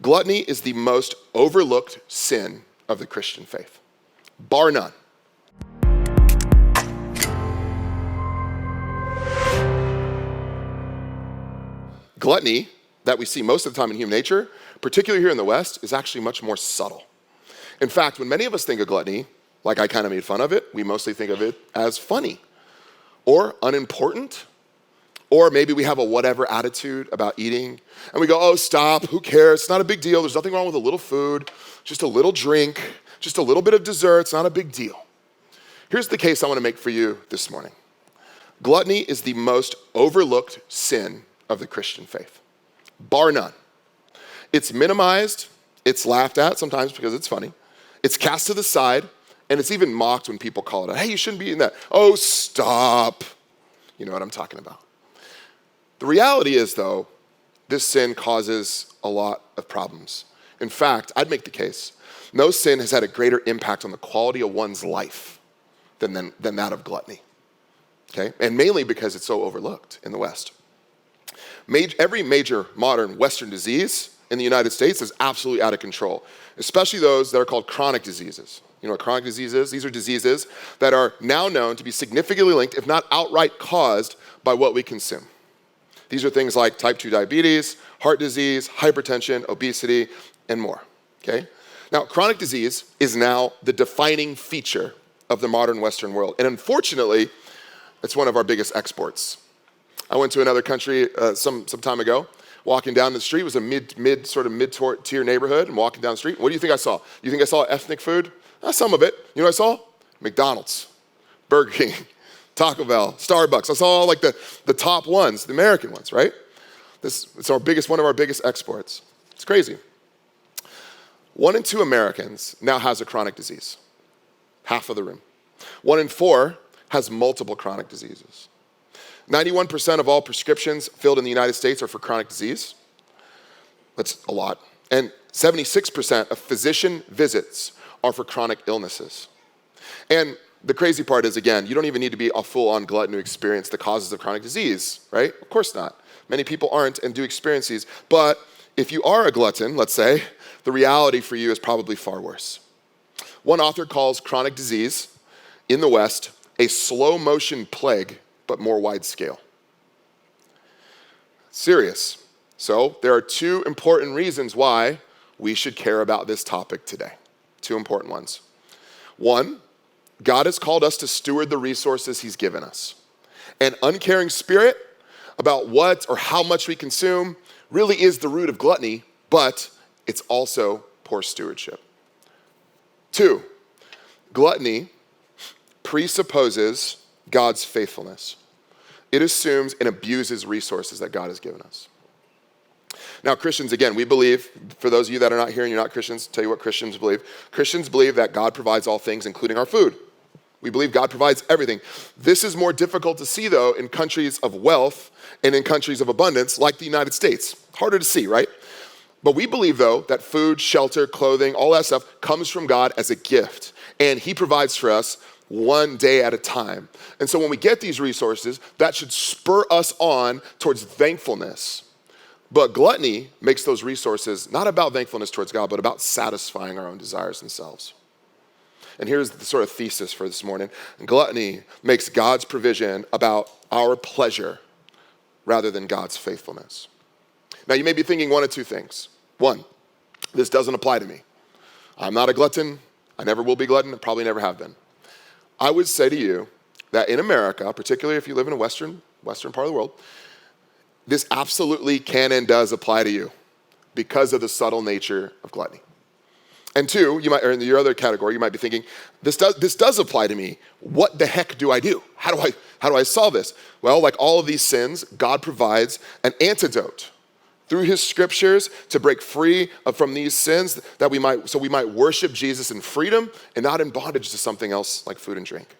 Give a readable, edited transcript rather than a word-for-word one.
Gluttony is the most overlooked sin of the Christian faith, bar none. Gluttony, that we see most of the time in human nature, particularly here in the West, is actually much more subtle. In fact, when many of us think of gluttony, like I kind of made fun of it, we mostly think of it as funny or unimportant, or maybe we have a whatever attitude about eating, and we go, oh, stop, who cares? It's not a big deal. There's nothing wrong with a little food, just a little drink, just a little bit of dessert. It's not a big deal. Here's the case I want to make for you this morning. Gluttony is the most overlooked sin of the Christian faith, bar none. It's minimized, it's laughed at sometimes because it's funny, it's cast to the side, and it's even mocked when people call it out. Hey, you shouldn't be eating that. Oh, stop. You know what I'm talking about. The reality is, though, this sin causes a lot of problems. In fact, I'd make the case, no sin has had a greater impact on the quality of one's life than that of gluttony, okay? And mainly because it's so overlooked in the West. Every major modern Western disease in the United States is absolutely out of control, especially those that are called chronic diseases. You know what chronic disease is? These are diseases that are now known to be significantly linked, if not outright caused, by what we consume. These are things like type 2 diabetes, heart disease, hypertension, obesity, and more, okay? Now, chronic disease is now the defining feature of the modern Western world. And unfortunately, it's one of our biggest exports. I went to another country some time ago. Walking down the street, it was a mid-tier neighborhood, and walking down the street, what do you think I saw? You think I saw ethnic food? Some of it. You know what I saw? McDonald's, Burger King, Taco Bell, Starbucks. I saw like the top ones, the American ones, right? It's one of our biggest exports. It's crazy. 1 in 2 Americans now has a chronic disease. Half of the room. 1 in 4 has multiple chronic diseases. 91% of all prescriptions filled in the United States are for chronic disease. That's a lot. And 76% of physician visits are for chronic illnesses. And the crazy part is, again, you don't even need to be a full-on glutton to experience the causes of chronic disease, right? Of course not. Many people aren't and do experience these. But if you are a glutton, let's say, the reality for you is probably far worse. One author calls chronic disease in the West a slow-motion plague, but more wide scale. Serious. So there are 2 important reasons why we should care about this topic today. 2 important ones. 1, God has called us to steward the resources he's given us. An uncaring spirit about what or how much we consume really is the root of gluttony, but it's also poor stewardship. 2, gluttony presupposes God's faithfulness. It assumes and abuses resources that God has given us. Now, Christians, again, we believe, for those of you that are not here and you're not Christians, I'll tell you what Christians believe. Christians believe that God provides all things, including our food. We believe God provides everything. This is more difficult to see, though, in countries of wealth and in countries of abundance like the United States. Harder to see, right? But we believe, though, that food, shelter, clothing, all that stuff comes from God as a gift. And he provides for us one day at a time. And so when we get these resources, that should spur us on towards thankfulness. But gluttony makes those resources not about thankfulness towards God, but about satisfying our own desires themselves. And here's the sort of thesis for this morning. Gluttony makes God's provision about our pleasure rather than God's faithfulness. Now, you may be thinking one of 2 things. 1, this doesn't apply to me. I'm not a glutton. I never will be a glutton. I probably never have been. I would say to you that in America, particularly if you live in a Western part of the world, this absolutely can and does apply to you because of the subtle nature of gluttony. And 2, or in your other category, you might be thinking, this does apply to me. What the heck do I do? How do I solve this? Well, like all of these sins, God provides an antidote through his scriptures to break free from these sins so we might worship Jesus in freedom and not in bondage to something else like food and drink.